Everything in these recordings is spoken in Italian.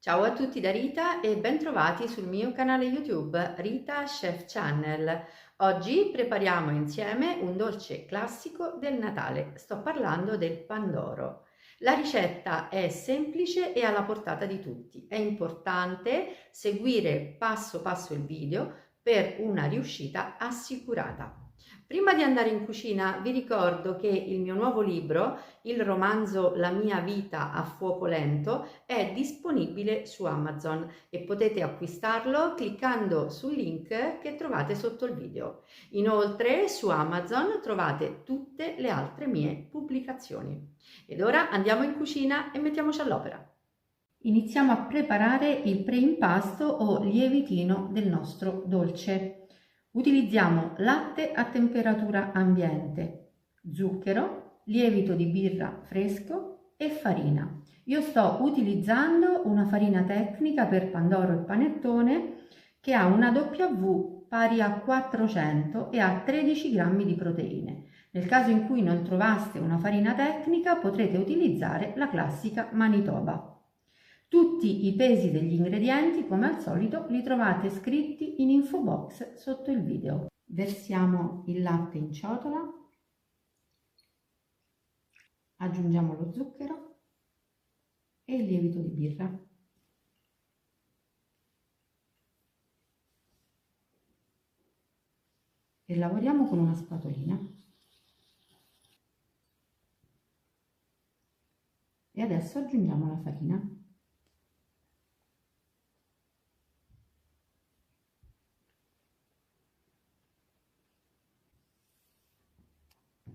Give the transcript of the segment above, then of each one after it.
Ciao a tutti da Rita e bentrovati sul mio canale YouTube Rita Chef Channel. Oggi prepariamo insieme un dolce classico del Natale. Sto parlando del pandoro. La ricetta è semplice e alla portata di tutti. È importante seguire passo passo il video per una riuscita assicurata. Prima di andare in cucina vi ricordo che il mio nuovo libro, il romanzo La mia vita a fuoco lento, è disponibile su Amazon e potete acquistarlo cliccando sul link che trovate sotto il video. Inoltre su Amazon trovate tutte le altre mie pubblicazioni. Ed ora andiamo in cucina e mettiamoci all'opera. Iniziamo a preparare il preimpasto o lievitino del nostro dolce. Utilizziamo latte a temperatura ambiente, zucchero, lievito di birra fresco e farina. Io sto utilizzando una farina tecnica per pandoro e panettone che ha una W pari a 400 e ha 13 grammi di proteine. Nel caso in cui non trovaste una farina tecnica potrete utilizzare la classica Manitoba. Tutti i pesi degli ingredienti, come al solito, li trovate scritti in info box sotto il video. Versiamo il latte in ciotola, aggiungiamo lo zucchero e il lievito di birra. E lavoriamo con una spatolina. E adesso aggiungiamo la farina.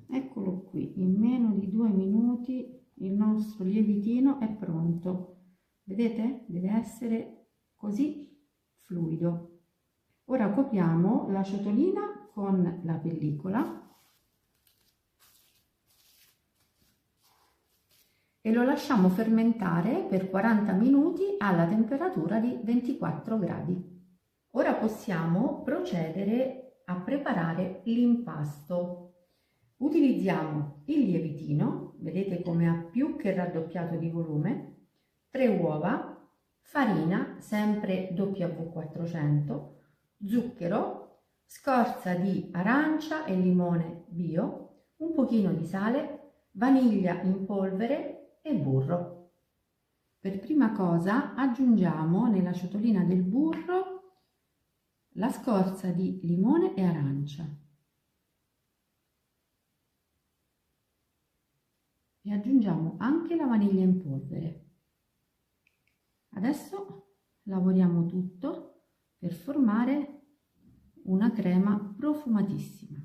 Eccolo qui, in meno di 2 minuti il nostro lievitino è pronto. Vedete? Deve essere così fluido. Ora copriamo la ciotolina con la pellicola e lo lasciamo fermentare per 40 minuti alla temperatura di 24 gradi. Ora possiamo procedere a preparare l'impasto. Utilizziamo il lievitino, vedete come ha più che raddoppiato di volume, 3 uova, farina, sempre W400, zucchero, scorza di arancia e limone bio, un pochino di sale, vaniglia in polvere e burro. Per prima cosa aggiungiamo nella ciotolina del burro la scorza di limone e arancia. E aggiungiamo anche la vaniglia in polvere. Adesso lavoriamo tutto per formare una crema profumatissima.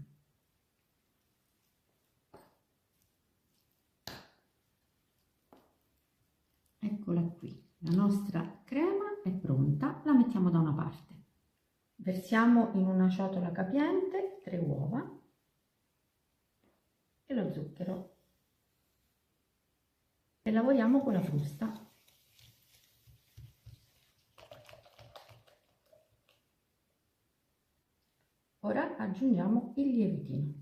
Eccola qui, la nostra crema è pronta, la mettiamo da una parte. Versiamo in una ciotola capiente 3 uova e lo zucchero. E lavoriamo con la frusta. Ora aggiungiamo il lievitino.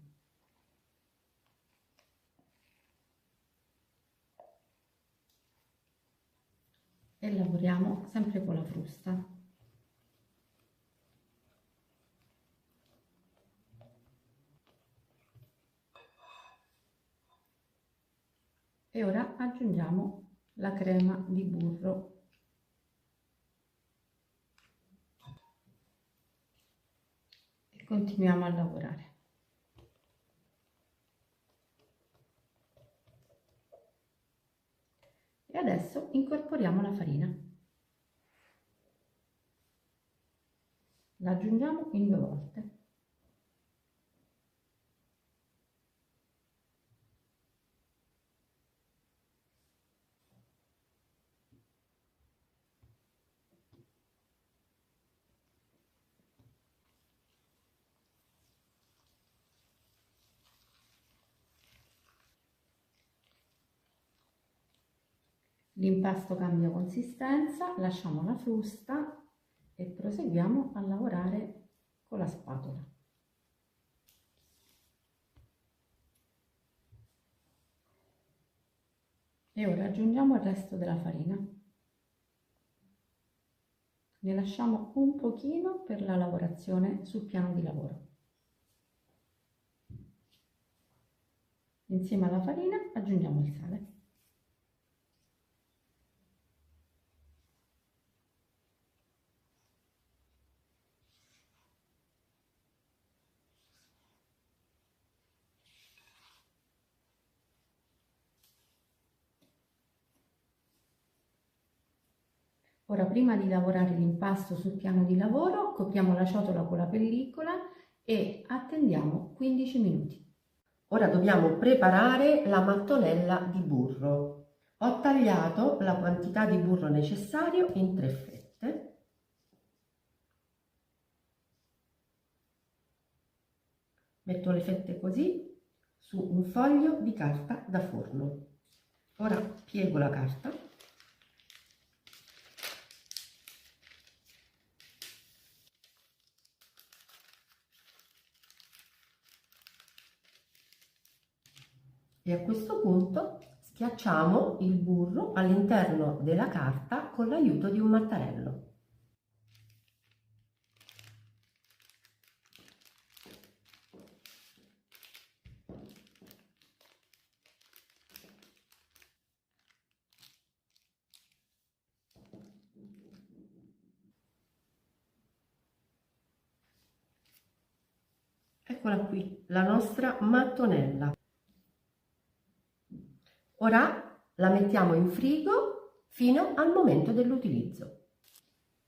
E lavoriamo sempre con la frusta. E ora aggiungiamo la crema di burro. E continuiamo a lavorare. E adesso incorporiamo la farina. La aggiungiamo in 2 volte. L'impasto cambia consistenza, lasciamo la frusta e proseguiamo a lavorare con la spatola. E ora aggiungiamo il resto della farina. Ne lasciamo un pochino per la lavorazione sul piano di lavoro. Insieme alla farina aggiungiamo il sale. Ora, prima di lavorare l'impasto sul piano di lavoro, copriamo la ciotola con la pellicola e attendiamo 15 minuti. Ora dobbiamo preparare la mattonella di burro. Ho tagliato la quantità di burro necessario in 3 fette. Metto le fette così su un foglio di carta da forno. Ora piego la carta. E a questo punto schiacciamo il burro all'interno della carta con l'aiuto di un mattarello. Eccola qui, la nostra mattonella. Ora la mettiamo in frigo fino al momento dell'utilizzo.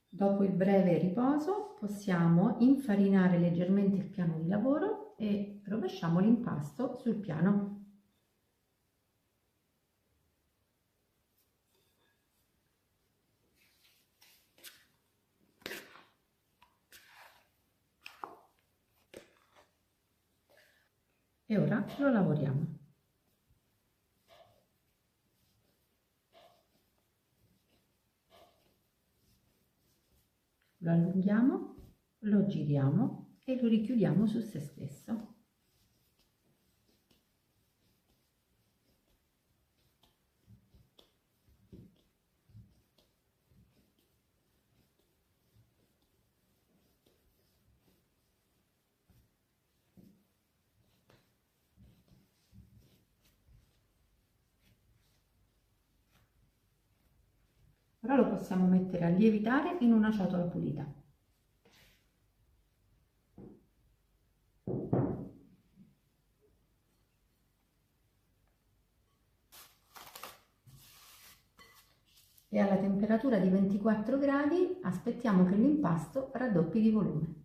Dopo il breve riposo possiamo infarinare leggermente il piano di lavoro e rovesciamo l'impasto sul piano. E ora lo lavoriamo. Lo allunghiamo, lo giriamo e lo richiudiamo su se stesso. Ora lo possiamo mettere a lievitare in una ciotola pulita. E alla temperatura di 24 gradi aspettiamo che l'impasto raddoppi di volume.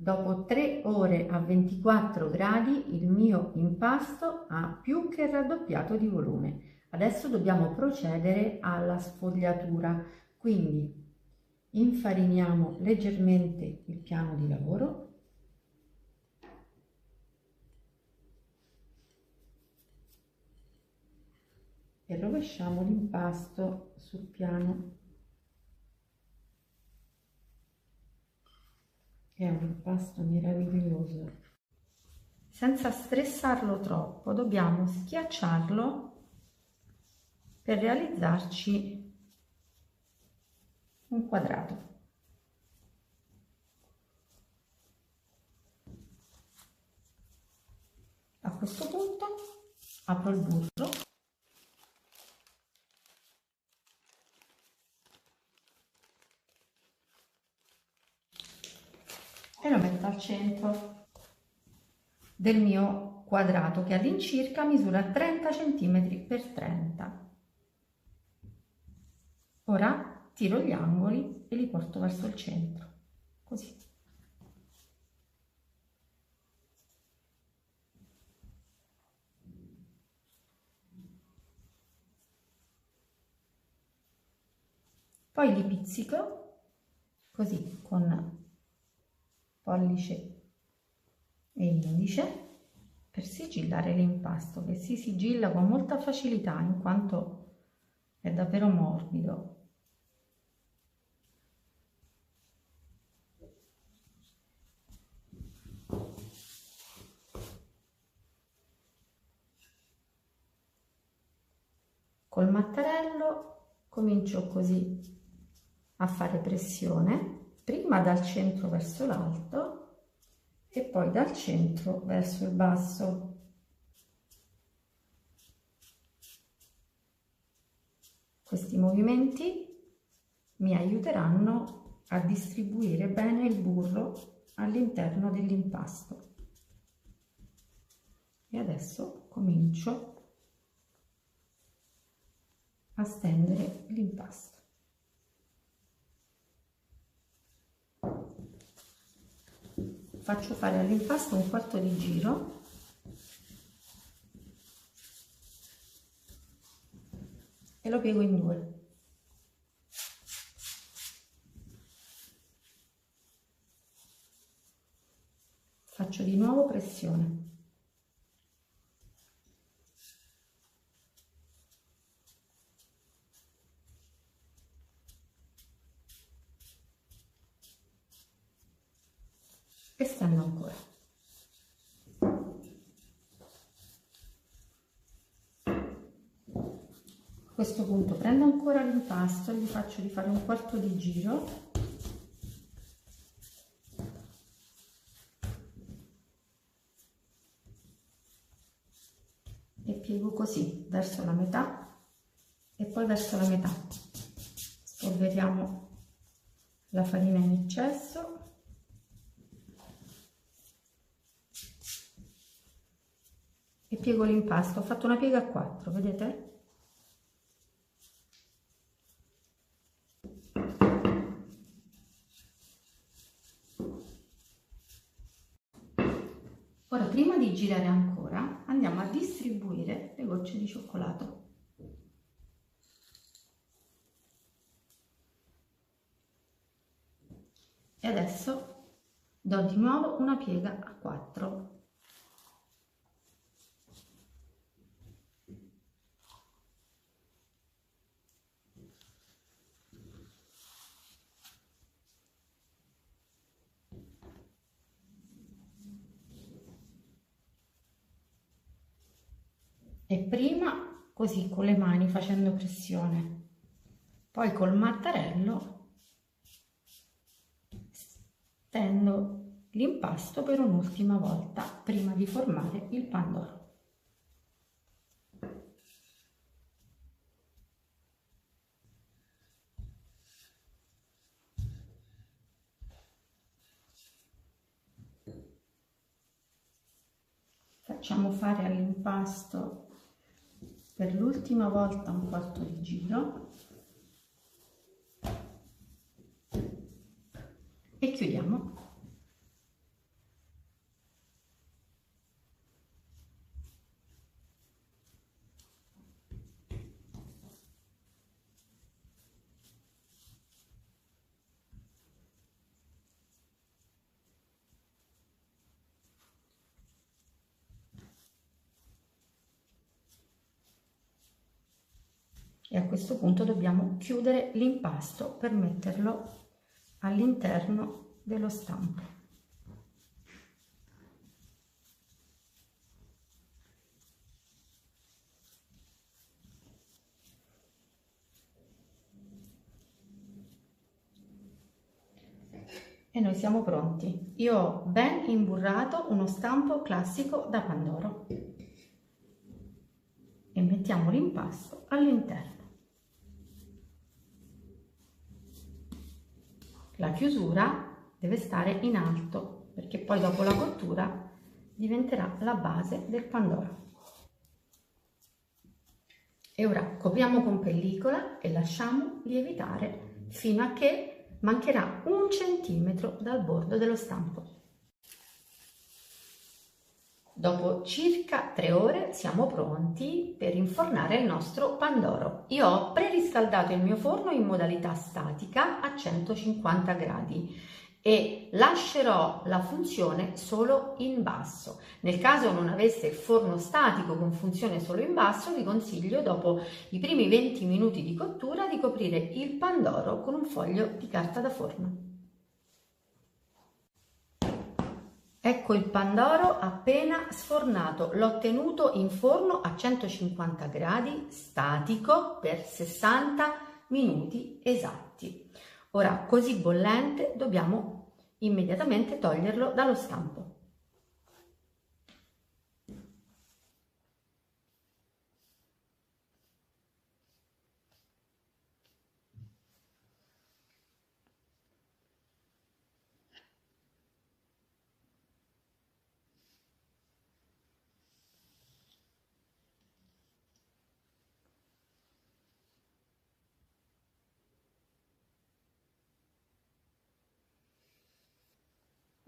Dopo 3 ore a 24 gradi il mio impasto ha più che raddoppiato di volume. Adesso dobbiamo procedere alla sfogliatura, quindi infariniamo leggermente il piano di lavoro e rovesciamo l'impasto sul piano. È un impasto meraviglioso. Senza stressarlo troppo, dobbiamo schiacciarlo per realizzarci un quadrato. A questo punto apro il burro e lo metto al centro del mio quadrato, che all'incirca misura 30 cm per 30. Ora tiro gli angoli e li porto verso il centro, così. Poi li pizzico così con pollice e indice per sigillare l'impasto, che si sigilla con molta facilità in quanto è davvero morbido. Col mattarello comincio così a fare pressione, prima dal centro verso l'alto e poi dal centro verso il basso. Questi movimenti mi aiuteranno a distribuire bene il burro all'interno dell'impasto. E adesso comincio a stendere l'impasto. Faccio fare all'impasto un quarto di giro e lo piego in due. Faccio di nuovo pressione. E stendo ancora. A questo punto prendo ancora l'impasto e gli faccio di fare un quarto di giro e piego così verso la metà e poi verso la metà. Spolveriamo la farina in eccesso e piego l'impasto. Ho fatto una piega a 4, vedete? Ora, prima di girare ancora, andiamo a distribuire le gocce di cioccolato. E adesso do di nuovo una piega a 4. E prima così con le mani facendo pressione, poi col mattarello stendo l'impasto per un'ultima volta prima di formare il pandoro. Facciamo fare all'impasto per l'ultima volta un quarto di giro e chiudiamo. E a questo punto dobbiamo chiudere l'impasto per metterlo all'interno dello stampo. E noi siamo pronti. Io ho ben imburrato uno stampo classico da pandoro e mettiamo l'impasto all'interno. La chiusura deve stare in alto perché poi dopo la cottura diventerà la base del pandoro. E ora copriamo con pellicola e lasciamo lievitare fino a che mancherà 1 centimetro dal bordo dello stampo. Dopo circa 3 ore siamo pronti per infornare il nostro pandoro. Io ho preriscaldato il mio forno in modalità statica a 150 gradi e lascerò la funzione solo in basso. Nel caso non avesse il forno statico con funzione solo in basso, vi consiglio dopo i primi 20 minuti di cottura di coprire il pandoro con un foglio di carta da forno. Ecco il pandoro appena sfornato, l'ho tenuto in forno a 150 gradi statico per 60 minuti esatti. Ora, così bollente, dobbiamo immediatamente toglierlo dallo stampo.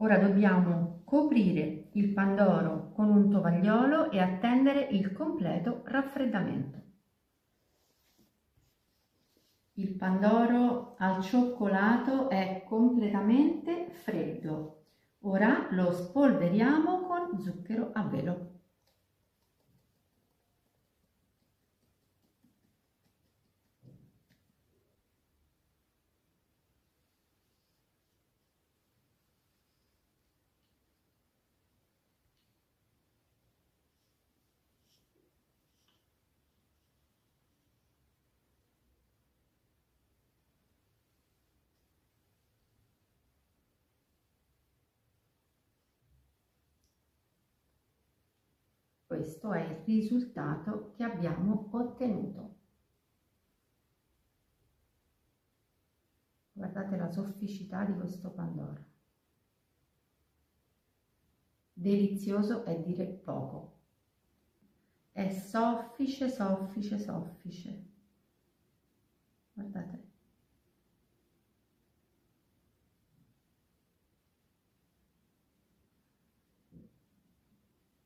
Ora dobbiamo coprire il pandoro con un tovagliolo e attendere il completo raffreddamento. Il pandoro al cioccolato è completamente freddo. Ora lo spolveriamo con zucchero a velo. Questo è il risultato che abbiamo ottenuto. Guardate la sofficità di questo pandoro. Delizioso è dire poco. È soffice, soffice, soffice. Guardate.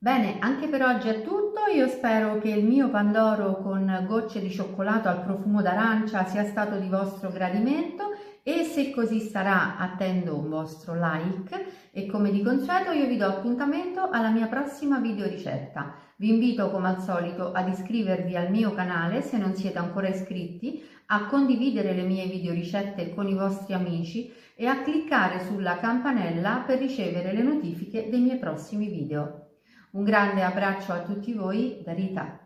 Bene, anche per oggi è tutto. Io spero che il mio pandoro con gocce di cioccolato al profumo d'arancia sia stato di vostro gradimento e se così sarà attendo un vostro like e come di consueto io vi do appuntamento alla mia prossima video ricetta. Vi invito come al solito ad iscrivervi al mio canale se non siete ancora iscritti, a condividere le mie video ricette con i vostri amici e a cliccare sulla campanella per ricevere le notifiche dei miei prossimi video. Un grande abbraccio a tutti voi da Rita.